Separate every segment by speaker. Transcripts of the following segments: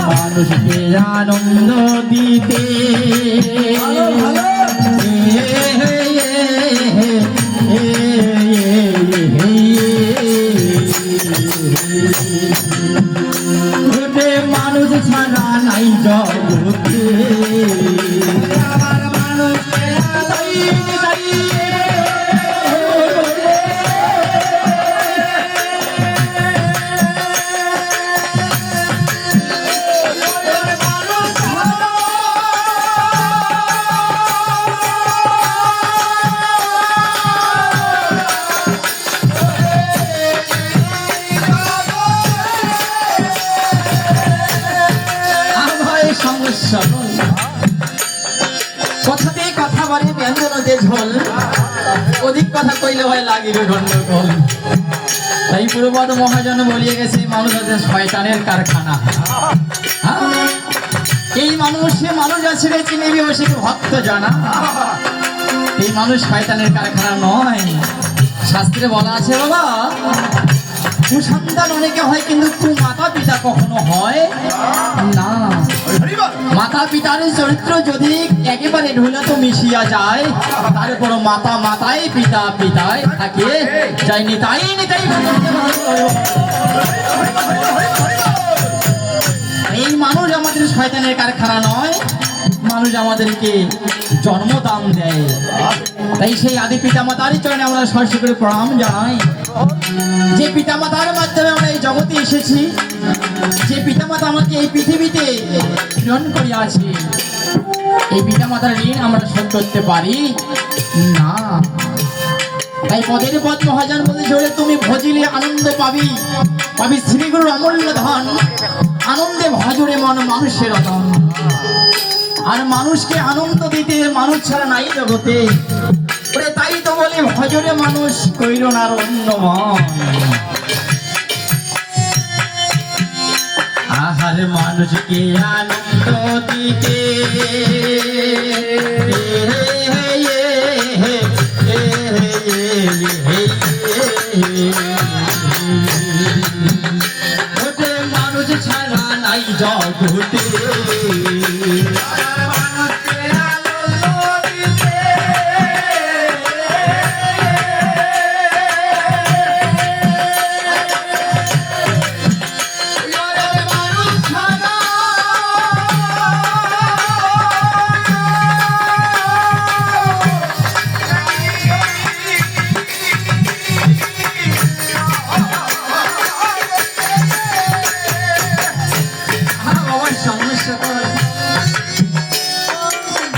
Speaker 1: মানুষকে আনন্দ দিতে মানুষ ছাড়া নাই জগতে কথাতেই কথা বলে ব্যঞ্জনতে ঝোল, অধিক কথা কইলে হয় লাগিবে গন্ডগোল। তাই পূর্বদ মহাজন বলিয়ে গেছে মানুষ আছে শয়তানের কারখানা। এই মানুষ আছে রে চিনিবি সে ভক্ত জানা। এই মানুষ শয়তানের কারখানা নয়। শাস্ত্রে বলা আছে বাবা, কুসন্তান অনেকে হয় কিন্তু মাতা পিতা কখনো হয় না। মাতা পিতার চরিত্র যদি একেবারে ঢুলাত মিশিয়া যায়, তারপর মাতা মাতায় পিতা পিতায় থাকে যায়নি তাই নিতাই। এই মানুষ আমাদের শয়তানের কারখানা নয়, মানুষ আমাদেরকে জন্মদান দেয়। তাই সেই আদি পিতা মাতারই চরণে আমরা সরাসরি করে প্রণাম জানাই। যে পিতা মাতার মাধ্যমে আমরা এই জগতে এসেছি, যে পিতা মাতা আমাকে এই পৃথিবীতে প্রেরণ করিয়াছে, এই পিতা মাতার ঋণ আমরা শোধ করতে পারি না। তাই পদের পদ মহাজন বলতে জোরে তুমি ভজিলে আনন্দ পাবি, পাবি শ্রীগুরুর অমূল্য ধন। আনন্দে ভজরে মন মানুষের রতন। আর মানুষকে আনন্দ দিতে মানুষ ছাড়া নাই জগতে। তাই তো বলে ভজরে মানুষ কইল না অন্য মন। আহার মানুষকে আনন্দ দিতে মানুষ ছাড়া নাই জগতে।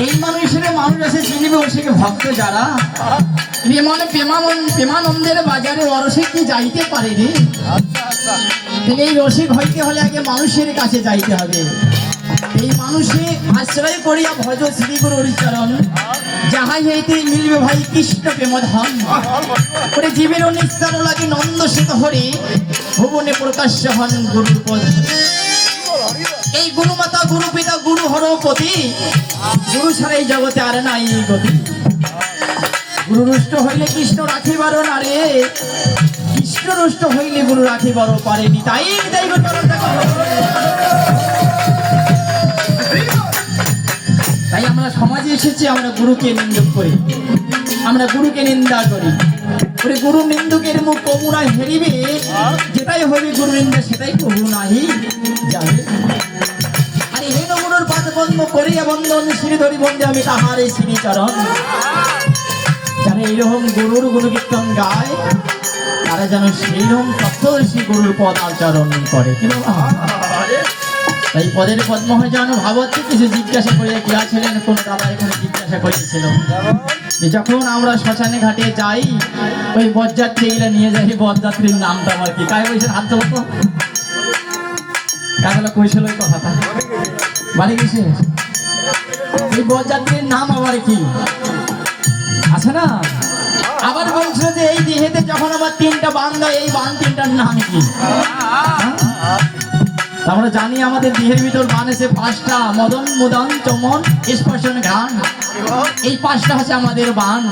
Speaker 1: এই মানুষের মানুষ আছে চিনিবে ওসেকে ভক্ত যারা। প্রেমানন্দের বাজারে অরসিক কি যাইতে পারে রে। এই রসিক হইতে হলে আগে মানুষের কাছে যাইতে হবে। এই মানুষে আশ্রয় করিয়া ভজ শ্রী গুরুর চরণ, যাহাই হইতে মিলবে ভাই কৃষ্ণ প্রেমধন। ওরে জীবের নিস্তার লাগে নন্দ শীত হরি, ভুবনে প্রকাশ্য হন গুরুর পদ। এই গুরু মাতা গুরু পিতা গুরু হরপতি, গুরু ছাড়া এই জগতে আর নাই গতি। গুরু রুষ্ট হইলে কৃষ্ণ রাখিবার না রে, কৃষ্ণ রুষ্ট হইলে গুরু রাখিবার পারেনি। তাই তাই তাই আমরা সমাজে এসেছি, আমরা গুরুকে নিন্দক করি, আমরা গুরুকে নিন্দা করি। ওরে গুরু নিন্দুকের মুখ কবু না হেরিবে, যেটাই হবে গুরু নিন্দা সেটাই কবু নাহি যাবে। আরে হেন গুরুর পাদ বন্ধ করিয়া বন্ধন শ্রী ধরি বন্ধে আমি তাহার এই শ্রী চরণ। যারা এইরকম গুরুর গুরু কীর্তন গায়, তারা যেন সেইরকম তত্ত্বদর্শী গুরুর পদ আচরণ করে। কি তাই পদের পদ্ম হয় যেন ভাবতে কিছু জিজ্ঞাসা করিয়া গিয়াছিলেন। কোন দাদা এখানে জিজ্ঞাসা করেছিল যে যখন আমরা শ্মশানে ঘাটে যাই, ওই বরযাত্রী গুলা নিয়ে যাই, বরযাত্রীর নামটা আমার কি? কায় বলছেন হাত তো কাজলা কইছিল ওই কথাটা বাড়ি গেছে। এই বরযাত্রীর নাম আবার কি আছে না? আবার বলছিল যে এই দেহেতে আমার তিনটা বান দেয়, এই বান তিনটার নাম কি? আমরা জানি আমাদের দেহের ভিতর বান আছে পাঁচটা, মদন মুদন চমন স্পর্শন ঘ্রাণ, এই পাঁচটা হচ্ছে আমাদের বান।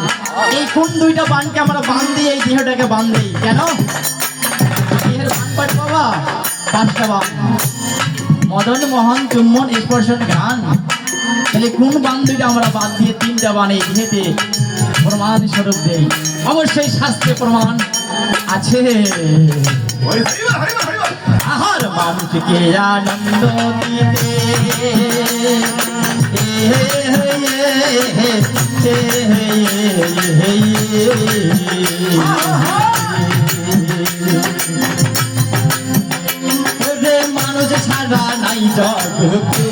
Speaker 1: এই কোন দুইটা বানকে আমরা বান দিই, এই দেহটাকে বান দিই কেন? দেহের বান কয়টা বাবা? পাঁচটা বান, মদন মোহন চুম্বন স্পর্শন ঘ্রাণ। তাহলে কোন বান দুইটা আমরা বাদ দিয়ে তিনটা বান এই দেহেতে প্রমাণ স্বরূপ দেই? অবশ্যই শাস্ত্রে প্রমাণ আছে। আহার মানুষকে আনন্দ দিতে মানুষ ছাড়া নাই জগতে।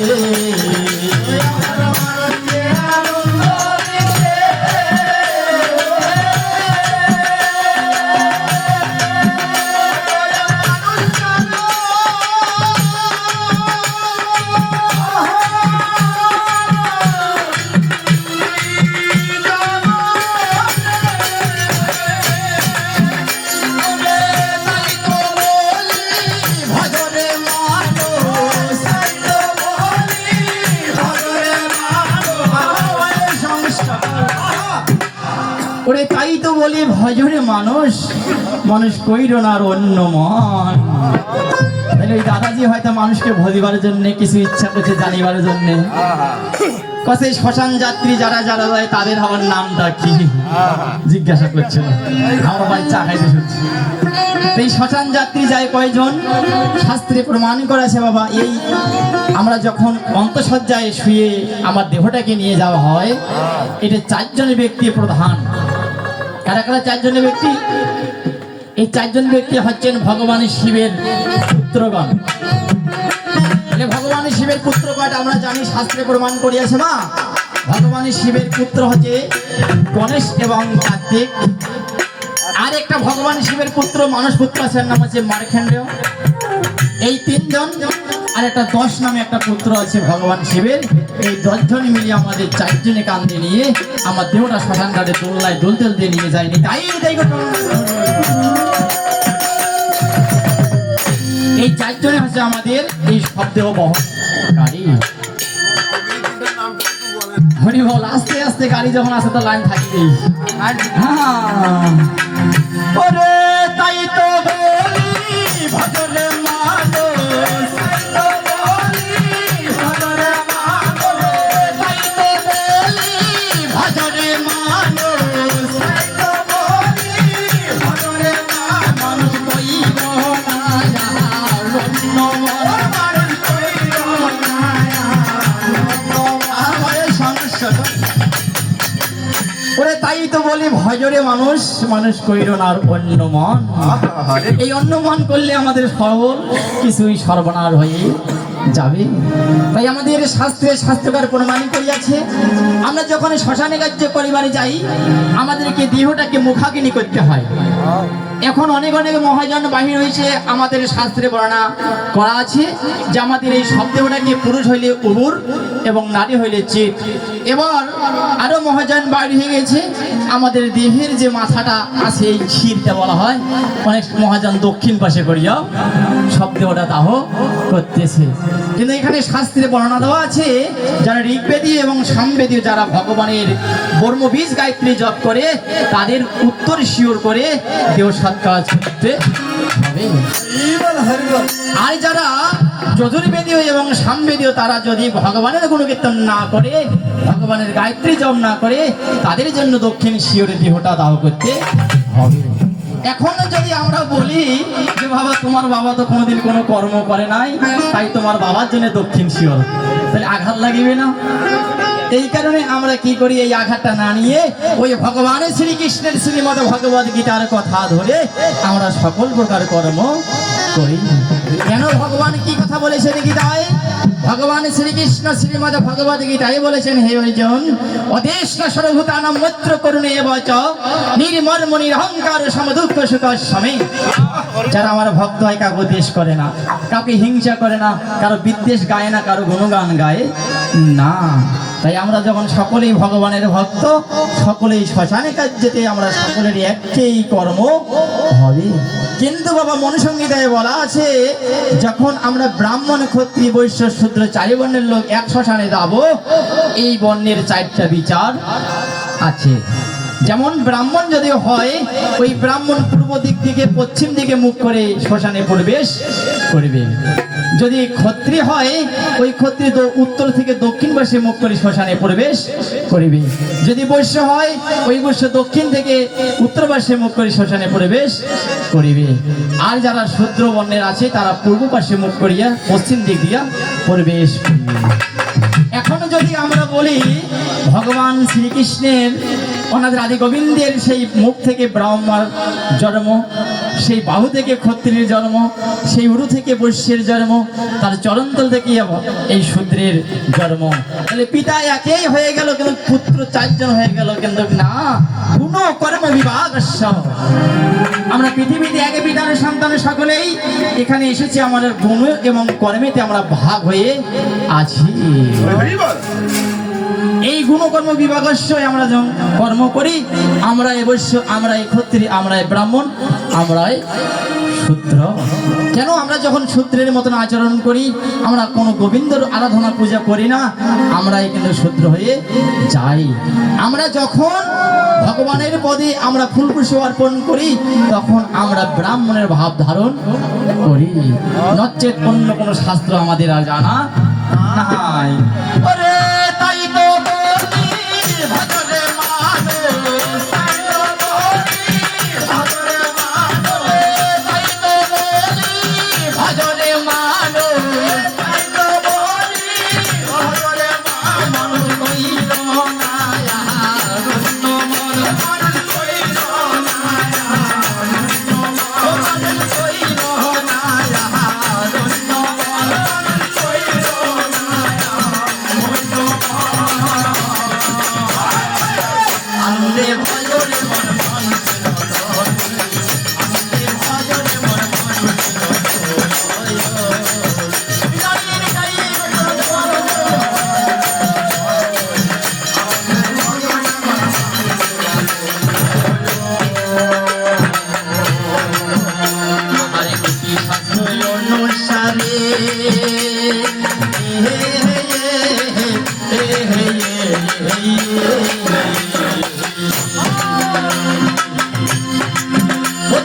Speaker 1: ওরে তাই তো বলি ভজরে মানুষ, মানুষ কইর না আর অন্য মন। তাহলে ওই দাদাজি হয়তো মানুষকে ভজিবার জন্য কিছু ইচ্ছা করছে, জানিবার জন্য। কসে শ্মশান যাত্রী যারা যারা যায় তাদের আমার নামটা কি জিজ্ঞাসা করছিল, আমার ভাই চা খাইতে শুনছি। এই শ্মশান যাত্রী যায় কয়জন? শাস্ত্রে প্রমাণ করেছে বাবা, এই আমরা যখন অন্তঃসজ্জায় শুয়ে আমার দেহটাকে নিয়ে যাওয়া হয়, এটা চারজন ব্যক্তি প্রধান। কারা কারা চারজনের ব্যক্তি? এই চারজন ব্যক্তি হচ্ছেন ভগবান শিবের পুত্রগণ। ভগবান শিবের পুত্র কয়টা আমরা জানি, শাস্ত্রে প্রমাণ করিয়াছে মা। ভগবান শিবের পুত্র হচ্ছে গণেশ এবং কার্তিক। আর একটা ভগবান শিবের পুত্র মানস পুত্র আছে, নাম হচ্ছে মার্কেন্ডেয়। এই তিনজন আর একটা 10 নামে একটা পুত্র আছে ভগবান শিবের। এই 10 জন মিলিয়ে আমাদের চারজনে কান্দে নিয়ে আমার দেহটা শ্মশান ঘাটে দোলনায় দোল দিয়ে নিয়ে যায়নি। এই চারজনে হচ্ছে আমাদের এই শব্দেহ বহনকারী। হরি বল। আস্তে আস্তে গাড়ি যখন আসে তো লাইন থাকবেই। ওরে তাই তো বলি ভজরে মানুষ, ভজরে মানুষ, তাই তো বলি ভজরে মানুষ, ভজরে মানুষ কইব না অন্য মানুষ কইব না আমার সমস্যা। ওরে তাই তো বলি ভজরে মানুষ, মানুষ কইর না আর অন্য মন। এই অন্য মন করলে আমাদের সকল কিছুই সর্বনাশ হয়ে যাবে। তাই আমাদের শাস্ত্রে শাস্ত্রকার প্রমাণ করিয়াছে, আমরা যখন শ্মশানে কার্য পরিবারে যাই আমাদেরকে দেহটাকে মুখাগ্নি করতে হয়। এখন অনেক অনেক মহাজন বাহির হয়েছে, আমাদের শাস্ত্রে বর্ণনা করা আছে যে আমাদের এই শব্দটাকে পুরুষ হইলে উবুর এবং নারী হইলে চিত। এবার আরো মহাজন বাহির হয়ে গেছে, আমাদের দেহের যে মাথাটা আছে এই ক্ষীরটা বলা হয়, অনেক মহাজন দক্ষিণ পাশে করিয়া শব্দটা দাহ করতেছে। কিন্তু এখানে শাস্ত্রে বর্ণনা দেওয়া আছে যারা ঋগ্বেদী এবং সামবেদী যারা ভগবানের বর্মবীজ গায়ত্রী জপ করে তাদের উত্তর শিওর করে দেহ সৎকাজ করতে হবে। আর যারা যজুর্বেদীয় এবং সামবেদীয় তারা যদি ভগবানের গুণকীর্তন না করে, ভগবানের গায়ত্রী জপ না করে, তাদের জন্য দক্ষিণ শিওরে দেহটা দাহ করতে হবে। এখন যদি আমরা বলি যে বাবা তোমার বাবা তো কোনোদিন কোনো কর্ম করে নাই, তাই তোমার বাবার জন্য দক্ষিণ শিওর, তাহলে আঘাত লাগিবে না? এই কারণে আমরা কি করি, এই আঘাতটা না নিয়ে ওই ভগবানের শ্রীকৃষ্ণের শ্রীমদ ভগবদ গীতার কথা ধরে আমরা সকল প্রকার কর্ম করি। কেন ভগবান কি কথা বলেছেন গীতায়? ভগবান শ্রীকৃষ্ণ শ্রীমদ ভগবদ গীতায় বলেছেন, হে অর্জুন, অদেষ্ট সর্বভূতানাং মৈত্র করুণে এবচ নির্মর্ম নিরহংকার সমদুঃখ সুখ সমে। যারা আমার ভক্ত হয় কাউকে দেশ করে না, কাউকে হিংসা করে না, কারো বিদ্বেষ গায় না, কারো গুণগান গায় না। তাই আমরা যখন সকলেই ভগবানের ভক্ত, সকলেই শ্মশানে কাজ যেতে আমরা সকলেরই একই কর্ম হবে। কিন্তু বাবা মনুসংহিতায় বলা আছে, যখন আমরা ব্রাহ্মণ, ক্ষত্রিয়, বৈশ্য, শূদ্র 4 বর্ণের লোক এক শ্মশানে যাব, এই বর্ণের 4টা বিচার আছে। যেমন ব্রাহ্মণ যদি হয়, ওই ব্রাহ্মণ পূর্ব দিক থেকে পশ্চিম দিকে মুখ করে শ্মশানে প্রবেশ করবে। যদি ক্ষত্রিয় হয়, ওই ক্ষত্রিয় উত্তর থেকে দক্ষিণ পাশে মুখ করে শ্মশানে প্রবেশ করবে। যদি বৈশ্য হয়, ওই বৈশ্য দক্ষিণ থেকে উত্তর পাশে মুখ করে শ্মশানে প্রবেশ করিবে। আর যারা শূদ্র বর্ণের আছে, তারা পূর্ব পাশে মুখ করিয়া পশ্চিম দিক দিয়া প্রবেশ করিবে। এখন যদি আমরা বলি, ভগবান শ্রীকৃষ্ণের অনাদি আদি গোবিন্দের সেই মুখ থেকে ব্রাহ্মণ জন্ম, সেই বাহু থেকে ক্ষত্রিয়ের জন্ম, সেই উরু থেকে বৈশ্যের জন্ম, তার চরণতল থেকে এই শূদ্রের জন্ম, তাহলে পিতা একই হয়ে গেল, কিন্তু পুত্র 4 জন হয়ে গেল। কিন্তু না, গুণ কর্ম বিভাগ। আমরা পৃথিবীতে এক পিতার সন্তান সকলেই এখানে এসেছি, আমাদের গুণ এবং কর্মেতে আমরা ভাগ হয়ে আছি। এই গুণকর্ম বিভাগস্যই আমরা যখন কর্ম করি, আমরা অবশ্য, আমরা ক্ষত্রিয়, আমরা ব্রাহ্মণ, আমরা শূদ্র। কেন আমরা যখন শূদ্রের মতন আচরণ করি, আমরা কোনো গোবিন্দর আরাধনা পূজা করি না, আমরাই কিন্তু শূদ্র হয়ে যাই। আমরা যখন ভগবানের পদে আমরা ফুলপুষ্প অর্পণ করি, তখন আমরা ব্রাহ্মণের ভাব ধারণ করি, নচেত অন্য কোনো শাস্ত্র আমাদের আর জানা নাই। ওরে তাই তো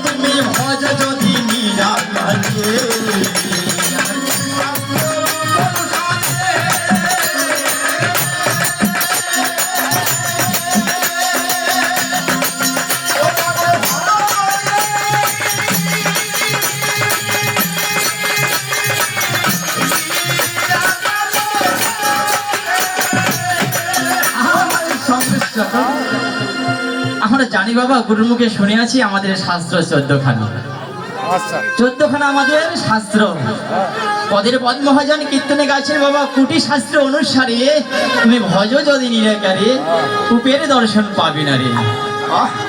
Speaker 1: তুমি ভজ যদি নিরাকারে আমরা জানি বাবা, গুরুর মুখে শুনে আছি আমাদের শাস্ত্র 14খানা। 14খানা আমাদের শাস্ত্র। পদের পদ মহাজন কীর্তনে গাছেন বাবা, কুটি শাস্ত্র অনুসারে তুমি ভজ যদি নিরাকারে, উপের দর্শন পাবি না রে।